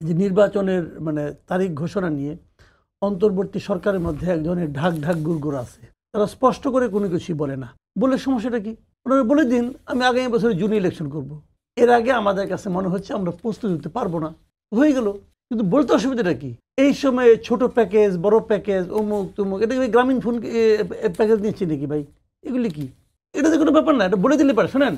যে নির্বাচনের মানে তারিখ ঘোষণা নিয়ে অন্তর্বর্তী সরকারের মধ্যে এক ধরনের ঢাক ঢাক গুড়গুড় আছে। তারা স্পষ্ট করে কোনো কিছুই বলে না। বলে সমস্যাটা কি? ওনারা বলে দিন আমি আগামী বছরে জুন ইলেকশন করব। এর আগে আমাদের কাছে মনে হচ্ছে আমরা প্রস্তুতি নিতে পারবো না, হয়ে গেল। কিন্তু বলতে অসুবিধাটা কি? এই সময়ে ছোট প্যাকেজ, বড় প্যাকেজ, অমুক তুমুক, এটা কি গ্রামীণ ফোন প্যাকেজ নিচ্ছি নাকি ভাই? এগুলি কি? এটা তো কোনো ব্যাপার না, এটা বলে দিলে পারে। শোনেন,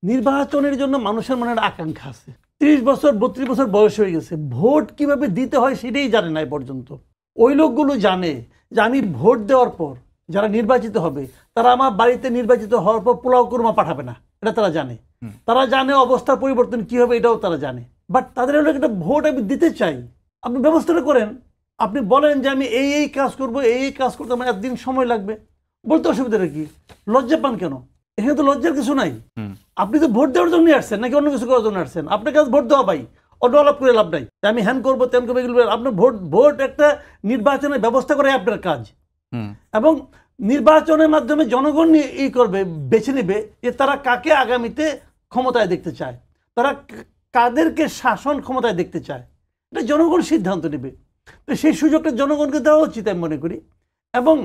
নির্বাচনের জন্য মানুষের মনে একটা আকাঙ্ক্ষা আছে। 30 বছর 32 বছর বয়স হয়ে গেছে, ভোট কিভাবে দিতে হয় সেটাই জানে না এ পর্যন্ত। ওই লোকগুলো জানে যে আমি ভোট দেওয়ার পর যারা নির্বাচিত হবে তারা আমার বাড়িতে নির্বাচিত হওয়ার পর পোলাও কুরমা পাঠাবে না, এটা তারা জানে। তারা জানে অবস্থার পরিবর্তন কি হবে, এটাও তারা জানে। বাট তাদের হলো একটা ভোট আমি দিতে চাই, আপনি ব্যবস্থাটা করেন। আপনি বলেন যে আমি এই কাজ করবো, এই কাজ করতে আমার একদিন সময় লাগবে, বলতে অসুবিধাটা কি? লজ্জা পান কেন? এখানে তো লজ্জার কিছু নাই। আপনি তো ভোট দেওয়ার জন্য আসছেন নাকি অন্য কিছু করার জন্য আসছেন? আপনার কাছে ভোট দেওয়া ভাই, অন্য আলাপ করে লাভ নাই। আমি হ্যান করবো তেন করবো এগুলো আপনার ভোট একটা নির্বাচনের ব্যবস্থা করে আপনার কাজ। এবং নির্বাচনের মাধ্যমে জনগণ ই করবে, বেছে নেবে যে তারা কাকে আগামীতে ক্ষমতায় দেখতে চায়, তারা কাদেরকে শাসন ক্ষমতায় দেখতে চায়, এটা জনগণ সিদ্ধান্ত নেবে। তো সেই সুযোগটা জনগণকে দেওয়া উচিত আমি মনে করি। এবং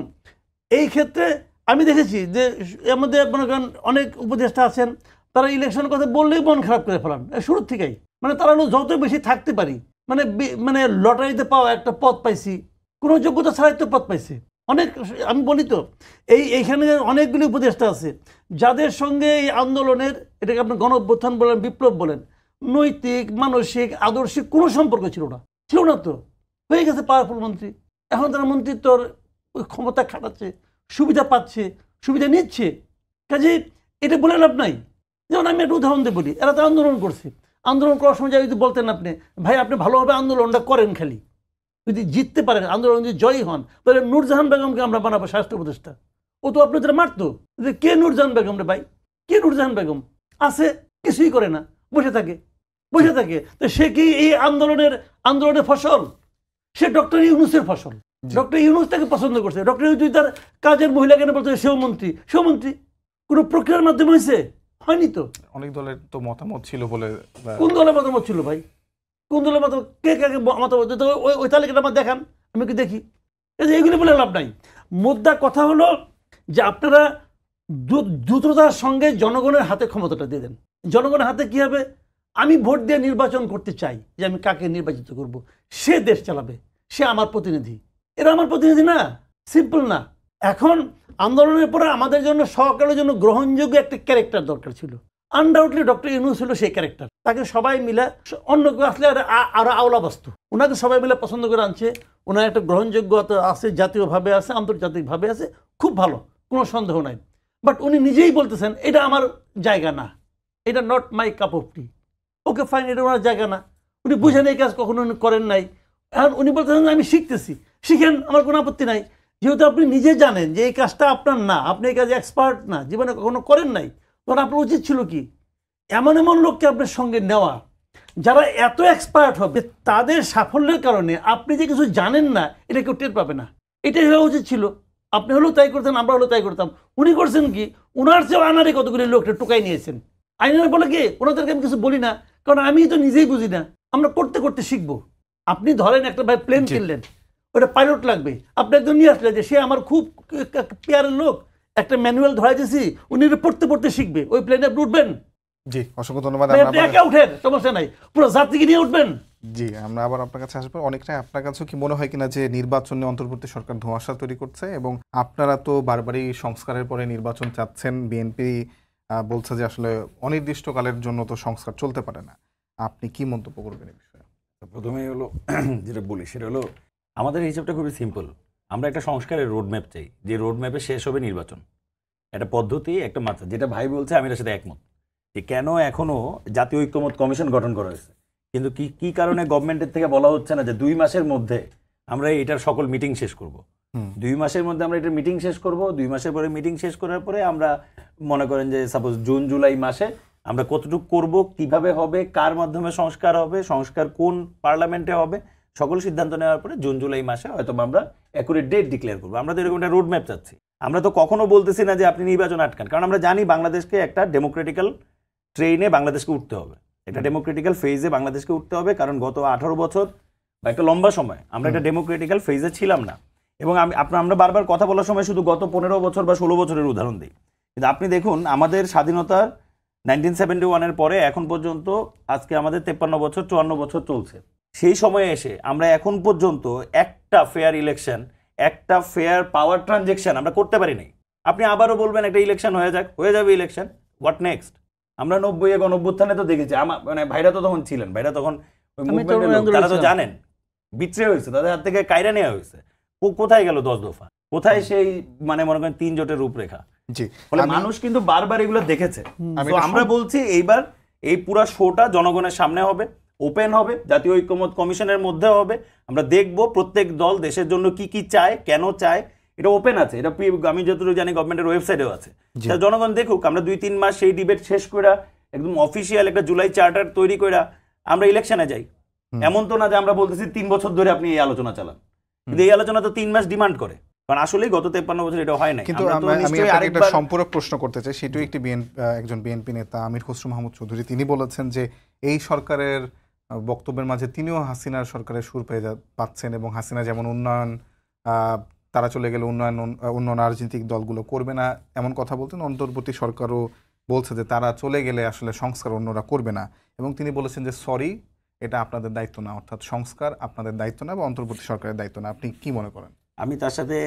এই ক্ষেত্রে আমি দেখেছি যে এর মধ্যে মনে করেন অনেক উপদেষ্টা আছেন, তারা ইলেকশনের কথা বললেই মন খারাপ করে ফেলান শুরুর থেকেই। মানে তারা যত বেশি থাকতে পারি, মানে লটারিতে পাওয়া একটা পদ পাইছি, কোনো যোগ্যতা ছাড়াই তো পদ পাইছে অনেক। আমি বলি তো এইখানে অনেকগুলি উপদেষ্টা আছে যাদের সঙ্গে এই আন্দোলনের, এটাকে আপনি গণ অভ্যুত্থান বলেন, বিপ্লব বলেন, নৈতিক মানসিক আদর্শিক কোনো সম্পর্ক ছিল না তো। হয়ে গেছে পাওয়ারফুল মন্ত্রী, এখন তারা মন্ত্রিত্বর ক্ষমতা খাটাচ্ছে, সুবিধা পাচ্ছে, সুবিধা নিচ্ছে। কাজে এটা বলে লাভ নাই। যেমন আমি একটা উদাহরণ দিয়ে বলি, এরা তো আন্দোলন করছে, আন্দোলন করার সময় যদি বলতেন আপনি ভাই আপনি ভালোভাবে আন্দোলনটা করেন, খালি যদি জিততে পারেন, আন্দোলন যদি জয়ী হন, তাহলে নূরজাহান বেগমকে আমরা বানাবো স্বাস্থ্য উপদেষ্টা। ও তো আপনাদের মারতো। কে নূরজাহান বেগম রে ভাই? কে নূরজাহান বেগম? আছে, কিছুই করে না, বসে থাকে। তো সে কি এই আন্দোলনের ফসল? সে ডক্টর ইউনূসের ফসল। ডক্টর ইউনূস তাকে পছন্দ করছে। ডক্টর ইউনূস তার কাজের মহিলা কেন বলতে সেও মন্ত্রী কোন প্রক্রিয়ার মাধ্যমে হয়েছে? হয়নি তো। অনেক দলের তো মতামত ছিল বলে। কোন দলের মতামত ছিল ভাই? কোন দলের মতামত? কে কাকে মতামত? ওই তালিকাটা আমার দেখান, আমি কি দেখি। এইগুলি বলে লাভ নাই। মুদ্রা কথা হলো যে আপনারা দ্রুততার সঙ্গে জনগণের হাতে ক্ষমতাটা দিয়ে দেন। জনগণের হাতে কি হবে? আমি ভোট দিয়ে নির্বাচন করতে চাই যে আমি কাকে নির্বাচিত করব, সে দেশ চালাবে, সে আমার প্রতিনিধি। এরা আমার প্রতিনিধি না, সিম্পল না। এখন আন্দোলনের পরে আমাদের জন্য সরকারের জন্য গ্রহণযোগ্য একটা ক্যারেক্টার দরকার ছিল। আনডাউটলি ডক্টর ইউনূস হলো সেই ক্যারেক্টার। তাকে সবাই মিলে, অন্য কেউ আসলে আরো আওলা বস্তু, ওনাকে সবাই মিলে পছন্দ করে আনছে। ওনার একটা গ্রহণযোগ্যতা আছে, জাতীয়ভাবে আছে, আন্তর্জাতিকভাবে আছে, খুব ভালো, কোনো সন্দেহ নাই। বাট উনি নিজেই বলতেছেন এটা আমার জায়গা না, এটা not my cup of T. Okay fine, এটা ওনার জায়গা না, উনি বুঝেন এই কাজ কখনো করেন নাই। এখন উনি বলতেছেন আমি শিখতেছি, শিখেন, আমার কোনো আপত্তি নাই। যেহেতু আপনি নিজে জানেন যে এই কাজটা আপনার না, আপনি এই কাজে এক্সপার্ট না, জীবনে কখনো করেন নাই, তখন আপনার উচিত ছিল কি এমন লোককে আপনার সঙ্গে নেওয়া যারা এত এক্সপার্ট হবে, তাদের সাফল্যের কারণে আপনি যে কিছু জানেন না এটা কেউ টের পাবে না। এটাই হওয়া উচিত ছিল। আপনি হলেও তাই করতেন, আমরা হলেও তাই করতাম। উনি করছেন কি, ওনার চেয়েও আনারে কতগুলি লোকটা টুকাই নিয়েছেন। আইনার বলে কি, ওনাদেরকে আমি কিছু বলি না, কারণ আমি তো নিজেই বুঝি না, আমরা করতে করতে শিখবো। আপনি ধরেন একটা ভাই প্লেন কিনলেন, ওটা পাইলট লাগবে, আপনি একজন নিয়ে আসলেন যে সে আমার খুব পেয়ারের লোক, একটা ম্যানুয়াল ধরাই দিয়েছি, উনি পড়তে পড়তে শিখবে, ওই প্লেনে আপনি উঠবেন। জি, অসংখ্য ধন্যবাদ। উঠেন, সমস্যা নাই, পুরো জাতিকে নিয়ে উঠবেন। জি, আমরা আবার আপনার কাছে আসবো। অনেকটাই আপনার কাছেও কি মনে হয় কিনা যে নির্বাচনে অন্তর্বর্তী সরকার ধোঁয়াশা তৈরি করছে, এবং আপনারা তো বারবারই সংস্কারের পরে নির্বাচন চাচ্ছেন, বিএনপি বলছে যে আসলে অনির্দিষ্টকালের জন্য তো সংস্কার চলতে পারে না। আপনি কি মন্তব্য করবেন এই বিষয়ে? প্রথমেই হলো যেটা বলি সেটা হলো আমাদের হিসাবটা খুবই সিম্পল। আমরা একটা সংস্কারের রোডম্যাপ চাই, যে রোডম্যাপে শেষ হবে নির্বাচন, একটা পদ্ধতি, একটা মাত্রা। যেটা ভাই বলছে আমি এর সাথে একমত, যে কেন এখনো জাতীয় ঐক্যমত কমিশন গঠন করা হয়েছে, কিন্তু কি কারণে গভর্নমেন্টের থেকে বলা হচ্ছে না যে 2 মাসের মধ্যে আমরা এটার সকল মিটিং শেষ করব। 2 মাসের মধ্যে আমরা এটার মিটিং শেষ করব। 2 মাসের পরে মিটিং শেষ করার পরে আমরা মনে করেন যে সাপোজ জুন জুলাই মাসে আমরা কতটুকু করব, কিভাবে হবে, কার মাধ্যমে সংস্কার হবে, সংস্কার কোন পার্লামেন্টে হবে, সকল সিদ্ধান্ত নেওয়ার পরে জুন জুলাই মাসে হয়তো আমরা অ্যাকুরেট ডেট ডিক্লেয়ার করবো। আমরা তো এরকম একটা রোড ম্যাপ চাচ্ছি। আমরা তো কখনো বলতেছি না যে আপনি নির্বাচন আটকান, কারণ আমরা জানি বাংলাদেশকে একটা ডেমোক্রেটিক্যাল ট্রেনে বাংলাদেশকে উঠতে হবে। একটা ডেমোক্রেটিক্যাল ফেজে বাংলাদেশকে উঠতে হবে, কারণ গত 18 বছর বা একটা লম্বা সময় আমরা একটা ডেমোক্রেটিক্যাল ফেজে ছিলাম না। এবং আমরা বারবার কথা বলার সময় শুধু গত 15 বছর বা 16 বছরের উদাহরণ দিই, কিন্তু আপনি দেখুন আমাদের স্বাধীনতার 1971-এর পরে এখন পর্যন্ত আজকে আমাদের 53 বছর 54 বছর চলছে। সেই সময়ে এসে আমরা এখন পর্যন্ত একটা ফেয়ার ইলেকশন, একটা ফেয়ার পাওয়ার ট্রানজেকশন আমরা করতে পারি নাই। আপনি আবারও বলবেন একটা ইলেকশন হয়ে যাবে ইলেকশন, হোয়াট নেক্সট? আমরা 90-এ গণঅভ্যুত্থানে তো দেখেছি, মানে ভাইরা তো তখন ছিলেন, ভাইরা তখন তারা তো জানেন বিচ্রে হয়েছে, তাদের হাত থেকে কায়রা নেওয়া হয়েছে। কোথায় গেল 10 দফা? কোথায় সেই মানে মনে করেন 3 জোটের রূপরেখা? জি, ফলে মানুষ কিন্তু বারবার এগুলো দেখেছে। তো আমরা বলছি এইবার এই পুরা শোটা জনগণের সামনে হবে, ওপেন হবে, জাতীয় ঐক্যমত কমিশনের মধ্যে হবে। আমরা দেখব প্রত্যেক দল দেশের জন্য কি কি চায়, কেন চায়, এটা ওপেন আছে। এটা আমি যতটুকু জানি গভর্নমেন্টের ওয়েবসাইটেও আছে। জনগণ দেখুক, আমরা 2-3 মাস সেই ডিবেট শেষ করে একদম অফিসিয়াল একটা জুলাই চার্টার তৈরি করে আমরা ইলেকশনে যাই। এমন তো না যে আমরা বলতেছি 3 বছর ধরে আপনি এই আলোচনা চালান, কিন্তু এই আলোচনা তো 3 মাস ডিমান্ড করে, কারণ আসলেই গত 53 বছর এটা হয় না। কিন্তু আমি একটা সম্পূরক প্রশ্ন করতে চাই, সেটাও একজন বিএনপি নেতা আমির খসরু মাহমুদ চৌধুরী তিনি বলেছেন যে এই সরকারের বক্তব্যের মাঝে তিনিও হাসিনার সরকারের সুর পেয়ে পাচ্ছেন, এবং হাসিনা যেমন উন্নয়ন তারা চলে গেলে উন্নয়ন রাজনৈতিক দলগুলো করবে না এমন কথা বলতেন। অন্তর্বর্তী সরকারও বলছে যে তারা চলে গেলে আসলে সংস্কার অন্যরা করবে না, এবং তিনি বলেছেন যে সরি, এটা আপনাদের দায়িত্ব না, অর্থাৎ সংস্কার আপনাদের দায়িত্ব না বা অন্তর্বর্তী সরকারের দায়িত্ব না। আপনি কি মনে করেন? আমি তার সাথে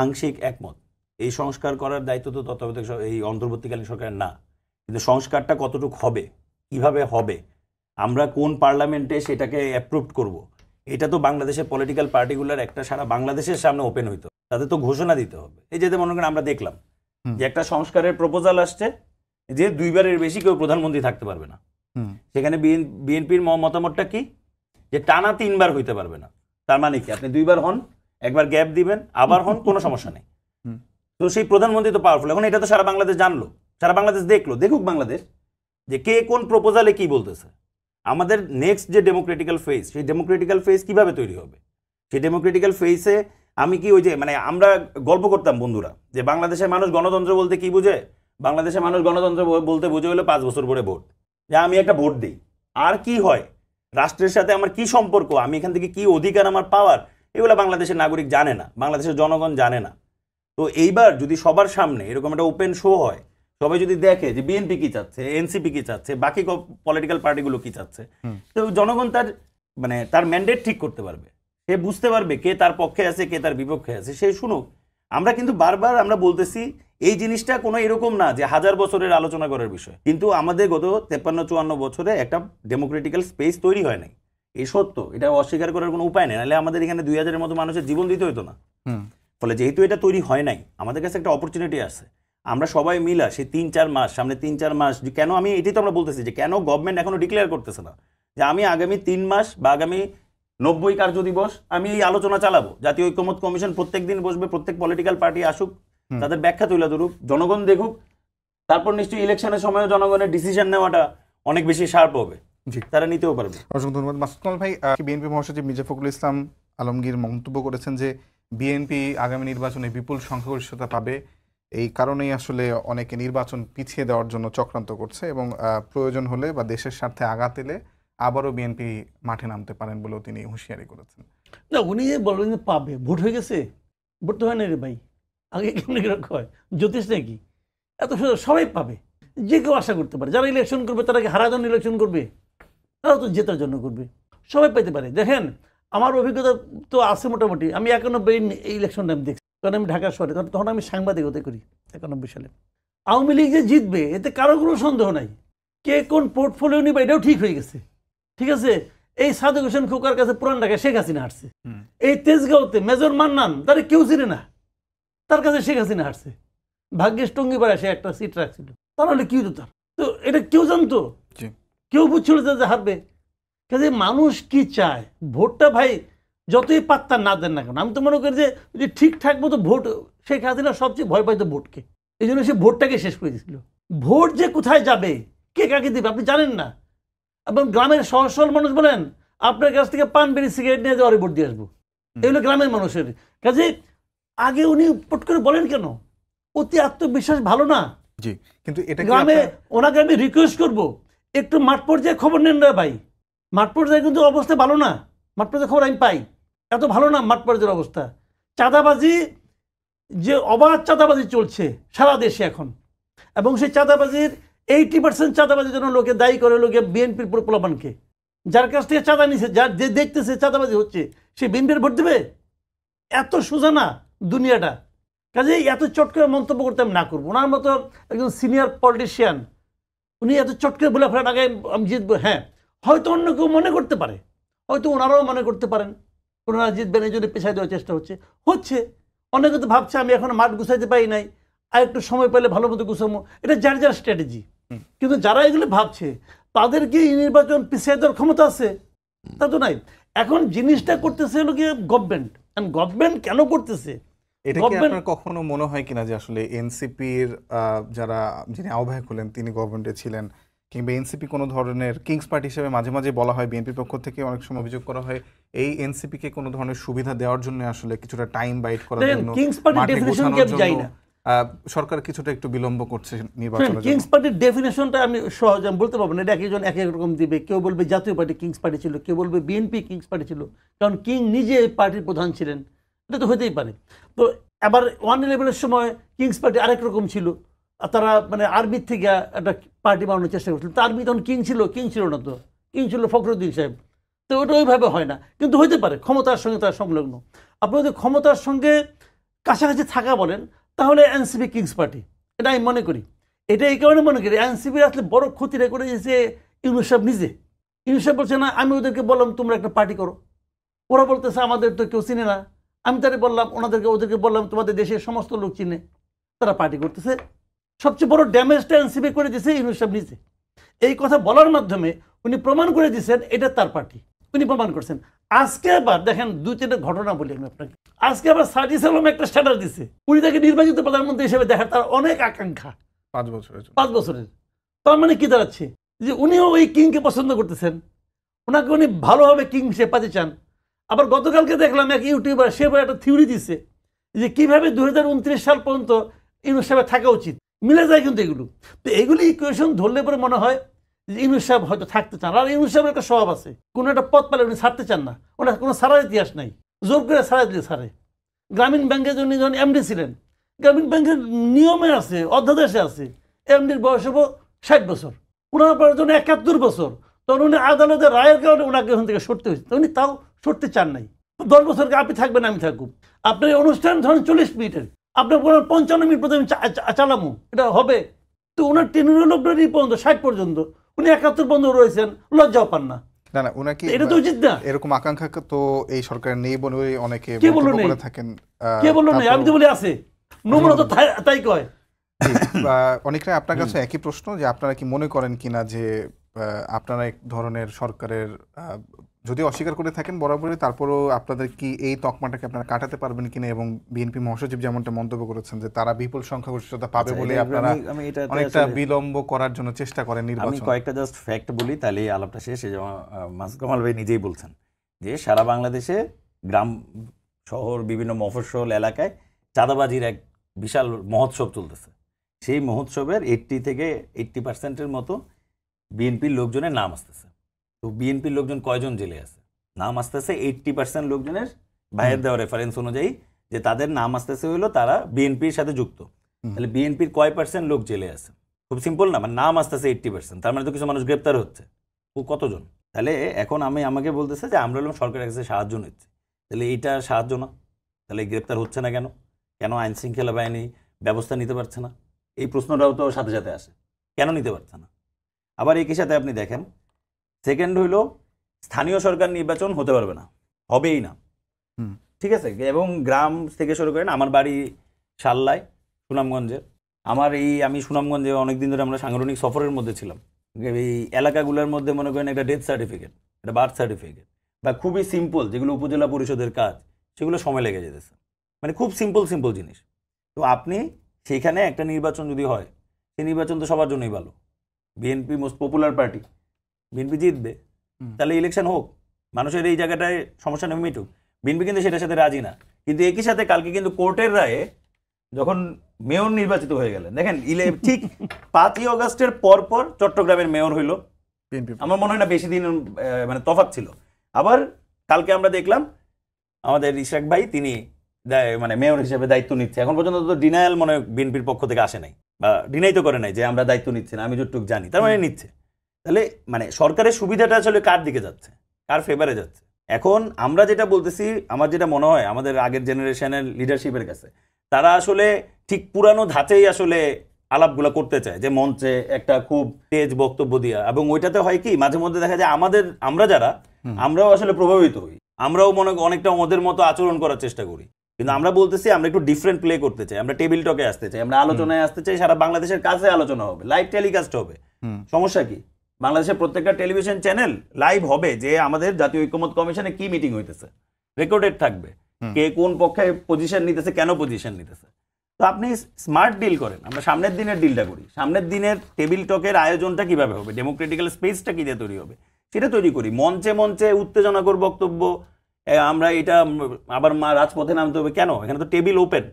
আংশিক একমত। এই সংস্কার করার দায়িত্ব তো তত্ত্বাবধায়ক এই অন্তর্বর্তীকালীন সরকারের না, কিন্তু সংস্কারটা কতটুকু হবে, কিভাবে হবে, আমরা কোন পার্লামেন্টে সেটাকে অ্যাপ্রুভ করব, এটা তো বাংলাদেশের পলিটিক্যাল পার্টিগুলোর একটা সারা বাংলাদেশের সামনে ওপেন হইতো, তাদের তো ঘোষণা দিতে হবে। এই যে মনে করেন আমরা দেখলাম যে একটা সংস্কারের প্রপোজাল আসছে যে 2বারের বেশি কেউ প্রধানমন্ত্রী থাকতে পারবে না। সেখানে বিএনপির মতামতটা কি, যে টানা 3বার হইতে পারবে না। তার মানে কি, আপনি 2বার হন, একবার গ্যাপ দিবেন, আবার হন, কোনো সমস্যা নেই। তো সেই প্রধানমন্ত্রী তো পাওয়ারফুল। এখন এটা তো সারা বাংলাদেশ জানলো, সারা বাংলাদেশ দেখুক বাংলাদেশ যে কে কোন প্রপোজালে কি বলতেছে। আমাদের নেক্সট যে ডেমোক্রেটিক্যাল ফেজ, সেই ডেমোক্রেটিক্যাল ফেজ কিভাবে তৈরি হবে? সেই ডেমোক্রেটিক্যাল ফেজে আমি কি ওই যে মানে আমরা গল্প করতাম বন্ধুরা যে বাংলাদেশের মানুষ গণতন্ত্র বলতে কি বুঝে, বাংলাদেশের মানুষ গণতন্ত্র বলতে বুঝে হলো 5 বছর পরে ভোট, যে আমি একটা ভোট দিই, আর কি হয়, রাষ্ট্রের সাথে আমার কি সম্পর্ক, আমি এখান থেকে কি অধিকার আমার পাওয়ার, এগুলো বাংলাদেশের নাগরিক জানে না, বাংলাদেশের জনগণ জানে না। তো এইবার যদি সবার সামনে এরকম একটা ওপেন শো হয়, সবাই যদি দেখে যে বিএনপি কি চাচ্ছে, এনসিপি কি চাচ্ছে, বাকি পলিটিক্যাল পার্টিগুলো কি চাচ্ছে, তো জনগণ তার ম্যান্ডেট ঠিক করতে পারবে, সে বুঝতে পারবে কে তার পক্ষে আছে, কে তার বিপক্ষে আছে, সে শুনুক। আমরা কিন্তু বারবার আমরা বলতেছি এই জিনিসটা কোনো এরকম না যে 1000 বছরের আলোচনা করার বিষয়, কিন্তু আমাদের গত 53-54 বছরে একটা ডেমোক্রেটিক্যাল স্পেস তৈরি হয় নাই, এই সত্য, এটা অস্বীকার করার কোনো উপায় নেই। নাহলে আমাদের এখানে 2000-এর মতো মানুষের জীবন দিতে হতো না। ফলে যেহেতু এটা তৈরি হয় নাই, আমাদের কাছে একটা অপরচুনিটি আছে। আমরা সবাই মিলা সেই 3-4 মাস, সামনে 3-4 মাস, কেন আমি এটাই তো আমরা বলতেছি যে কেন গভর্নমেন্ট এখনো ডিক্লেয়ার করতেছে না যে আমি আগামী 3 মাস বা আগামী 90 কার্য দিবস আমি এই আলোচনা চালাবো। জাতীয় ঐক্যমত কমিশন প্রত্যেক দিন বসবে, প্রত্যেক পলিটিক্যাল পার্টি আসুক, তাদের ব্যাখ্যা তুলে ধরুক, জনগণ দেখুক, তারপর নিশ্চয়ই ইলেকশনের সময় জনগণের ডিসিশন নেওয়াটা অনেক বেশি শার্প হবে, তারা নিতেও পারবে। অসংখ্য ধন্যবাদ। মাসুদ কামাল ভাই, বিএনপি মহাসচিব মির্জা ফখরুল ইসলাম আলমগীর মন্তব্য করেছেন যে বিএনপি আগামী নির্বাচনে বিপুল সংখ্যাগরিষ্ঠতা পাবে, এই কারণেই আসলে অনেকে নির্বাচন পিছিয়ে দেওয়ার জন্য চক্রান্ত করছে, এবং প্রয়োজন হলে বা দেশের স্বার্থে আঘাত এলে আবারও বিএনপি মাঠে নামতে পারেন বলেও তিনি হুঁশিয়ারি করেছেন। না, উনি বলবেন যে পাবে, ভোট হয়ে গেছে, ভোট তো হয় না রে ভাই, আগে কেমন কিরকম হয়, জ্যোতিষ নাকি, এত সবাই পাবে, যে কেউ আশা করতে পারে। যারা ইলেকশন করবে তারা কি হারার জন্য ইলেকশন করবে? তারা তো জেতার জন্য করবে, সবাই পেতে পারে। দেখেন, আমার অভিজ্ঞতা তো আছে মোটামুটি। আমি 91 এই ইলেকশনটা আমি দেখছি, কারণ আমি ঢাকা শহরে, তখন আমি সাংবাদিকতা করি 91 সালে। আওয়ামী লীগ যে জিতবে এতে কারো কোনো সন্দেহ নাই, কে কোন পোর্টফোলিও নিবে এটাও ঠিক হয়ে গেছে। ঠিক আছে, এই সাদেক হোসেন খোকার কাছে পুরান ঢাকায় শেখ হাসিনা হারছে, এই তেজগাঁওতে মেজর মান্নান তারা কেউ চিনে না, তার কাছে শেখ হাসিনা হারছে, ভাগ্যেশ টঙ্গিপাড়ায় সে একটা সিট রাখছিল, তাহলে কি হতো তার? তো এটা কেউ জানতো? কেউ বুঝছিল যে হারবে। কাজে মানুষ কি চায়, ভোটটা ভাই যতই পাত্তা না দেন না কেন, আমি তো মনে করি যে যদি ঠিকঠাক মতো ভোট, শেখ হাসিনা সবচেয়ে ভয় পাইতো ভোটকে, এই জন্য সে ভোটটাকে শেষ করে দিয়েছিল। ভোট যে কোথায় যাবে, কে কাকে দেবে আপনি জানেন না, এবং গ্রামের সহজ সরল মানুষ বলেন আপনার কাছ থেকে পান বিড়ি সিগারেট নিয়ে যাওয়ার ভোট দিয়ে আসবো, এগুলো গ্রামের মানুষের কাজে। আগে উনি পট করে বলেন কেন? অতি আত্মবিশ্বাস ভালো না? জি, কিন্তু এটা গ্রামে ওনাকে আমি রিকোয়েস্ট করবো, একটু মাঠ পর্যায়ে খবর নেন না ভাই, মাঠ পর্যায়ে কিন্তু অবস্থা ভালো না, মাঠ পর্যায়ে খবর আমি পাই, এত ভালো না মাঠ পর্যায়ের অবস্থা। চাঁদাবাজি, যে অবাধ চাঁদাবাজি চলছে সারা দেশে এখন, এবং সেই চাঁদাবাজির 80% চাঁদাবাজির জন্য লোকে দায়ী করে লোকে বিএনপির প্রলোভনকে, যার কাছ থেকে চাঁদা নিছে, যার যে দেখতেছে চাঁদাবাজি হচ্ছে সে বিএনপির ভোট দেবে? এত সোজা না দুনিয়াটা। কাজেই এত চট করে মন্তব্য করতে আমি না করবো। ওনার মতো একজন সিনিয়র পলিটিশিয়ান উনি এত চট করে বলে ফেলার আগে আমি জিতবো, হ্যাঁ হয়তো অন্য কেউ মনে করতে পারে, হয়তো ওনারাও মনে করতে পারেন ওনারা জিতবেন, এই জন্য পেছায় দেওয়ার চেষ্টা হচ্ছে। অনেকে তো ভাবছে আমি এখন মাঠ গুছাইতে পারি নাই, আর একটু সময় পেলে ভালো মতো গুছাবো, এটা যার যার স্ট্র্যাটেজি। কিন্তু যারা এগুলো ভাবছে তাদের কি নির্বাচন পিছিয়ে দেওয়ার ক্ষমতা আছে? তা তো নাই। এখন জিনিসটা করতেছে হলো গিয়ে গভর্নমেন্ট। গভর্নমেন্ট কেন করতেছে? এটা কি আপনার কখনো মনে হয় কিনা যে আসলে এনসিপির যিনি আহ্বায়ক হলেন তিনি গভর্নমেন্টে ছিলেন, কিংবা এনসিপি কোনো ধরনের কিংস পার্টি হিসেবে মাঝে মাঝে বলা হয়, বিএনপির পক্ষ থেকে অনেক সময় অভিযোগ করা হয় এই এনসিপিকে কোনো ধরনের সুবিধা দেওয়ার জন্য আসলে কিছুটা টাইম বাইট করার জন্য, কিংস পার্টির ডেফিনিশন কি আমি জানি না, সরকার কিছুটা একটু বিলম্ব করছে নির্বাচনে। কিংস পার্টির ডেফিনেশনটা আমি সহজ আমি বলতে পারবো না, এটা একজন এক এক রকম দিবে। কেউ বলবে জাতীয় পার্টি কিংস পার্টি ছিল, কেউ বলবে বিএনপি কিংস পার্টি ছিল, কারণ কিং নিজে পার্টির প্রধান ছিলেন, এটা তো হতেই পারে। তো আবার 111-এর সময় কিংস পার্টি আরেক রকম ছিল, আর তারা মানে আর্মির থেকে একটা পার্টি বানানোর চেষ্টা করছিল। তো আর্মি তখন কিং ছিল না, তো কিং ছিল ফখরুদ্দিন সাহেব। তো ওটা ওইভাবে হয় না, কিন্তু হইতে পারে ক্ষমতার সঙ্গে তার সংলগ্ন। আপনি যদি ক্ষমতার সঙ্গে কাছাকাছি থাকা বলেন তাহলে এনসিপি কিংস পার্টি, এটা আমি মনে করি। এটা এই কারণে মনে করি এনসিপি আসলে বড় ক্ষতিটা করে দিয়েছে ইউনূস সাহেব নিজে। ইউনূস সাহেব বলছে না আমি ওদেরকে বললাম তোমরা একটা পার্টি করো, ওরা বলতেছে আমাদের তো কেউ চিনে না। আমি তাদের বললাম ওদেরকে বললাম তোমাদের দেশের সমস্ত লোক চিনে, তারা পার্টি করতেছে। সবচেয়ে বড় ড্যামেজটা এনসিপি করে দিয়েছে ইউনূস সাহেব নিজে। এই কথা বলার মাধ্যমে উনি প্রমাণ করে দিয়েছেন এটা তার পার্টি, উনি প্রমাণ করছেন। আজকে আবার দেখেন 2-3টা ঘটনা বলি আমি আপনাকে। আজকে আবার সাজিদ আলম একটা স্ট্যাটাস দিচ্ছে, উনি তাকে নির্বাচিত প্রধানমন্ত্রী হিসেবে দেখার তার অনেক আকাঙ্ক্ষা 5 বছরের। তার মানে কি দাঁড়াচ্ছে যে উনিও ওই কিংকে পছন্দ করতেছেন, ওনাকে উনি ভালোভাবে কিং হিসেবে পাতে চান। আবার গতকালকে দেখলাম এক ইউটিউবার সে একটা থিওরি দিচ্ছে যে কিভাবে 2029 সাল পর্যন্ত ইউনূস সাহেবের থাকা উচিত। মিলে যায় কিন্তু এগুলো। তো এগুলি ইকুয়েশন ধরলে পরে মনে হয় যে ইউনূস সাহেব হয়তো থাকতে চান। আর ইউনূস সাহেবের একটা স্বভাব আছে, কোনো একটা পথ পেলে উনি ছাড়তে চান না, ওনার কোনো ছাড়ার ইতিহাস নাই, জোর করে ছাড়া দিলে ছাড়ে। গ্রামীণ ব্যাংকের জন্য যখন এমডি ছিলেন, গ্রামীণ ব্যাংকের নিয়মে আছে, অধ্যাদেশে আছে এমডির বয়স হবো 60 বছর, ওনার পর জন্য 71 বছর। তখন উনি আদালতের রায়ের কারণে ওনাকে ওখান থেকে সরতে হয়েছে, উনি তাও সরতে চান নাই। 10 বছরকে আপনি থাকবেন আমি থাকুক, আপনার এই অনুষ্ঠান ধরেন 40 মিনিটের, আপনার 55 মিনিট প্রথমে চালামো, এটা হবে? তো ওনার টেনুর লোক পর্যন্ত 60 পর্যন্ত, উনি 71 পর্যন্ত রয়েছেন, লজ্জাও পান না। না না, ওনাকে এটা তো উচিত না। এরকম আকাঙ্ক্ষা তো এই সরকারের নেই বলে অনেকে কে বললো মন্তব্য নেই? করে থাকেন। কে বললো নেই? আমি তো বলি আছে, নমুনা তো তাই কয়। অনেকটা আপনার কাছে একই প্রশ্ন যে আপনারা কি মনে করেন কিনা যে আপনারা এক ধরনের সরকারের, যদি অস্বীকার করে থাকেন বরাবরই, তারপরও আপনাদের কি এই তকমাটাকে আপনারা কাটাতে পারবেন কিনা? এবং বিএনপি মহাসচিব যেমনটা মন্তব্য করেছেন যে তারা বিপুল সংখ্যাগরিষ্ঠতা পাবে বলে আপনারা অনেকটা বিলম্ব করার জন্য চেষ্টা করেন নির্বাচন। আমি কয়েকটা জাস্ট ফ্যাক্ট বলি, তাহলে আলাপটা শেষ। যেমন মাসুদ কামাল ভাই নিজেই বলছেন যে সারা বাংলাদেশে গ্রাম শহর বিভিন্ন মফস্বল এলাকায় চাঁদাবাজির এক বিশাল মহোৎসব চলতেছে। সেই মহোৎসবের 80% মতো বিএনপির লোকজনের নাম আসতেছে। তো বিএনপির লোকজন কয়জন জেলে আছে? নাম আসতেছে 80% লোকজনের, ভাইয়ের দেওয়া রেফারেন্স অনুযায়ী যে তাদের নাম আসতেছে হলো তারা বিএনপির সাথে যুক্ত। তাহলে বিএনপির কয় % লোক জেলে আছে? খুব সিম্পল না, মানে নাম আসতেছে 80%, তার মানে তো কিছু মানুষ গ্রেপ্তার হচ্ছে। ও কতজন? তাহলে এখন আমাকে বলতেছে যে আমরা হলাম সরকারের কাছে সাহায্য নিচ্ছি। তাহলে এইটা সাহায্য না? তাহলে গ্রেপ্তার হচ্ছে না কেন? কেন আইন শৃঙ্খলা বাহিনী ব্যবস্থা নিতে পারছে না? এই প্রশ্নটাও তো সাথে সাথে আসে, কেন নিতে পারছে না? আবার একই সাথে আপনি দেখেন, সেকেন্ড হইল স্থানীয় সরকার নির্বাচন হতে পারবে না, হবেই না, ঠিক আছে? এবং গ্রাম থেকে শুরু করেন, আমার বাড়ি শাল্লায়, সুনামগঞ্জে। আমি সুনামগঞ্জে অনেকদিন ধরে আমরা সাংগঠনিক সফরের মধ্যে ছিলাম। এই এলাকাগুলোর মধ্যে মনে করেন একটা ডেথ সার্টিফিকেট, একটা বার্থ সার্টিফিকেট বা খুবই সিম্পল যেগুলো উপজেলা পরিষদের কাজ, সেগুলো সময় লেগে যেতেছে। মানে খুব সিম্পল জিনিস। তো আপনি সেখানে একটা নির্বাচন যদি হয়, সেই নির্বাচন তো সবার জন্যই ভালো। BNP most popular party, BNP জিতবে, তাহলে ইলেকশন হোক, মানুষের এই জায়গাটায় সমস্যা নেই, মিটুক। বিএনপি কিন্তু সেটার সাথে রাজি না। কিন্তু একই সাথে কালকে কিন্তু কোর্টের রায়ে যখন মেয়র নির্বাচিত হয়ে গেলেন, দেখেন ঠিক 5ই অগাস্টের পর চট্টগ্রামের মেয়র হইল বিএনপি আমার মনে হয় না বেশি দিন মানে তফাৎ ছিল। আবার কালকে আমরা দেখলাম আমাদের ইশরাক ভাই তিনি মানে মেয়র হিসেবে দায়িত্ব নিচ্ছে। এখন পর্যন্ত তো ডিনায়াল মনে হয় বিএনপির পক্ষ থেকে আসে নাই, বা ডিনাই তো করে নাই যে আমরা দায়িত্ব নিচ্ছি না, আমি যতটুকু জানি তার মানে নিচ্ছে। তাহলে মানে সরকারের সুবিধাটা আসলে কার দিকে যাচ্ছে, কার ফেভারে যাচ্ছে? এখন আমরা যেটা বলতেছি, আমার যেটা মনে হয় আমাদের আগের জেনারেশনের লিডারশিপের কাছে, তারা আসলে ঠিক পুরানো ধাঁচেই আসলে আলাপগুলো করতে চায়, যে মঞ্চে একটা খুব তেজ বক্তব্য দিয়া, এবং ওইটাতে হয় কি মাঝে মধ্যে দেখা যায় আমরা যারা আমরাও আসলে প্রভাবিত হই, আমরাও অনেকটা ওদের মতো আচরণ করার চেষ্টা করি। কিন্তু আমরা বলতেছি আমরা একটু ডিফারেন্ট প্লে করতে চাই, আমরা টেবিল টকে আসতে চাই, আমরা আলোচনায় আসতে চাই, সারা বাংলাদেশের কাছে আলোচনা হবে, লাইভ টেলিকাস্ট হবে। সমস্যা কি? বাংলাদেশের প্রত্যেকটা টেলিভিশন চ্যানেল লাইভ হবে যে আমাদের জাতীয় ঐক্যমত্য কমিশনে কি মিটিং হইতেছে, রেকর্ডেড থাকবে, কে কোন পক্ষে পজিশন নিতেছে, কেন পজিশন নিতেছে। তো আপনি স্মার্ট ডিল করেন, আমরা সামনের দিনের ডিলটা করি। সামনের দিনের টেবিল টকের আয়োজনটা কিভাবে হবে, ডেমোক্রেটিক্যাল স্পেসটা কি দিয়ে তৈরি হবে সেটা তৈরি করি। মঞ্চে মঞ্চে উত্তেজনাকর বক্তব্য, আমরা এটা আবার রাজপথে নামতে হবে কেন? এখানে তো টেবিল ওপেন।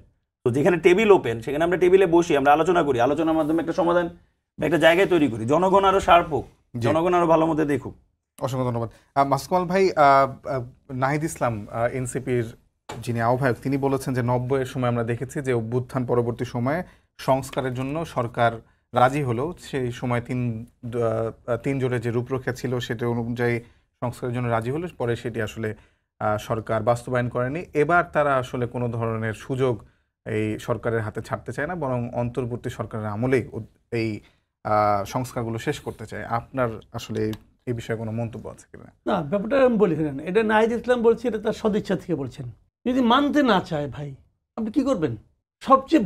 তো যেখানে টেবিল ওপেন সেখানে আমরা টেবিলে বসি, আমরা আলোচনা করি, আলোচনার মাধ্যমে একটা সমাধান বা একটা জায়গায় তৈরি করি, জনগণ আরো শার্প হোক, জনগণ আরো ভালো মতো দেখুক। অসংখ্য ধন্যবাদ। মাসুদ কামাল ভাই, নাহিদ ইসলাম এনসিপির যিনি আহ্বায়ক, তিনি বলেছেন যে 90-এর সময় আমরা দেখেছি যে অভ্যুত্থান পরবর্তী সময়ে সংস্কারের জন্য সরকার রাজি হলেও সেই সময় তিন জোটের যে রূপরেখা ছিল সেটা অনুযায়ী সংস্কারের জন্য রাজি হলো, পরে সেটি আসলে সরকার বাস্তবায়ন করেনি। এবার তারা আসলে কোনো ধরনের সুযোগ এই সরকারের হাতে ছাড়তে চায় না, বরং অন্তর্বর্তী সরকারের আমলেই এই সংস্কারগুলো শেষ করতে চায়। আপনার আসলে এই বিষয়ে কোনো মন্তব্য আছে কিনা? না, ব্যাপারটা আমি বলি না, এটা নাহিদ ইসলাম বলছে, এটা তার সদিচ্ছা থেকে বলছেন। যদি মানতে না চায় ভাই, আপনি কি করবেন? সবচেয়ে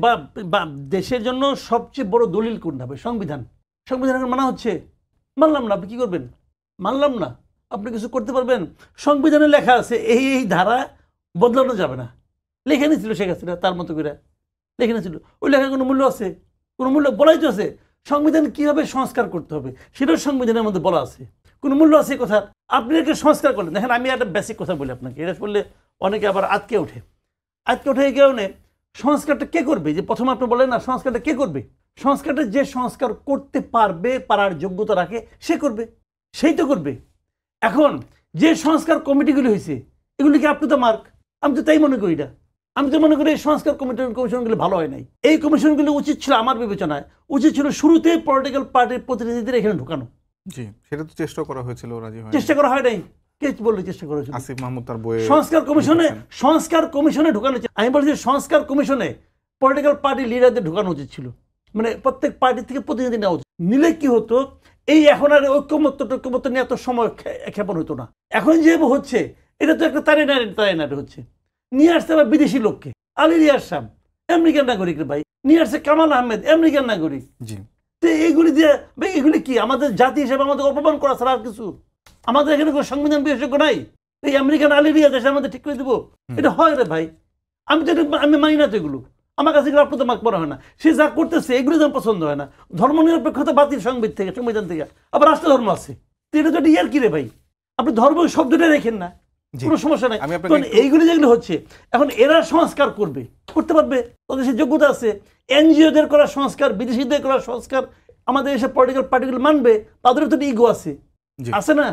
দেশের জন্য সবচেয়ে বড় দলিল কোনটা হবে? সংবিধান। সংবিধান মানা হচ্ছে, মানলাম না, আপনি কি করবেন? মানলাম না, আপনি কিছু করতে পারবেন? সংবিধানে লেখা আছে এই ধারা বদলানো যাবে না, লেখা নিয়েছিল শেখ হাসিনা তার মতো করে লেখা নিয়েছিল। ওই লেখার কোনো মূল্য আছে? কোনো মূল্য বলাই তো আছে। সংবিধান কিভাবে সংস্কার করতে হবে সেটাও সংবিধানের মধ্যে বলা আছে, কোনো মূল্য আছে কথা। আপনি একে সংস্কার করলেন। দেখেন, আমি একটা বেসিক কথা বলি আপনাকে, এটা বললে অনেকে আবার আটকে ওঠে এই কারণে। সংস্কারটা কে করবে? যে প্রথমে আপনি বলেন না সংস্কারটা কে করবে? সংস্কারটা যে সংস্কার করতে পারবে, পারার যোগ্যতা রাখে, সে করবে, সেই তো করবে। এখন যে সংস্কার কমিটিগুলি হয়েছে এগুলি কি আপনি তো মার্ক? আমি তো তাই মনে করি না। আমি তো মনে করি এই সংস্কার কমিশনগুলো ভালো হয় নাই। এই কমিশনগুলো উচিত ছিল, আমার বিবেচনায় উচিত ছিল শুরুতেই পলিটিক্যাল পার্টির প্রতিনিধিদের এখানে ঢোকানো। জি, সেটা তো চেষ্টা করা হয়েছিল, রাজি হয়। চেষ্টা করা হয় নাই। কে বললো চেষ্টা করা হয়েছিল? আসিফ মাহমুদ তার বইয়ে সংস্কার কমিশনে ঢোকানো। আমি বলছি সংস্কার কমিশনে পলিটিক্যাল পার্টি লিডারদের ঢোকানো উচিত ছিল, মানে প্রত্যেক পার্টি থেকে প্রতিনিধি নেওয়া উচিত। নিলে কি হতো, এই এখন আর ঐক্যমত্য নিয়ে এত সময় ক্ষেপণ হতো না। এখন যে হচ্ছে এটা তো একটা তারে হচ্ছে। নিয়ে আসতে হবে বিদেশি লোককে, আলী রিয়াজ শাহ আমেরিকান নাগরিক ভাই, নিয়ে আসছে কামাল আহমেদ আমেরিকান নাগরিক। তো এইগুলি দিয়ে এগুলি কি আমাদের জাতি হিসেবে আমাদের অপমান করা ছাড়া আর কিছু? আমাদের এখানে কোনো সংবিধান বিশেষজ্ঞ নাই? এই আমেরিকান আলী রিয়াজ এসে আমাদের ঠিক করে দেবো? এটা হয় রে ভাই। আমি মানি না তো এগুলো, আমার কাছে এগুলো আপনার মাক পড়া হয় না। সে যা করতেছে এগুলো যেমন পছন্দ হয় না। ধর্ম নিরপেক্ষতা বাতিল সংবিধান থেকে, আবার রাষ্ট্র ধর্ম আছে। তো এটা তো ইয়ার কি রে ভাই? আপনি ধর্ম শব্দটা রেখেন না, কোনো সমস্যা নাই। এইগুলি যেগুলো হচ্ছে এখন এরা সংস্কার করতে পারবে, তাদের সে যোগ্যতা আছে। এনজিওদের করা সংস্কার, বিদেশিদের করা সংস্কার আমাদের এসব পলিটিক্যাল পার্টিগুলো মানবে, তাদেরও তো ইগো আছে না?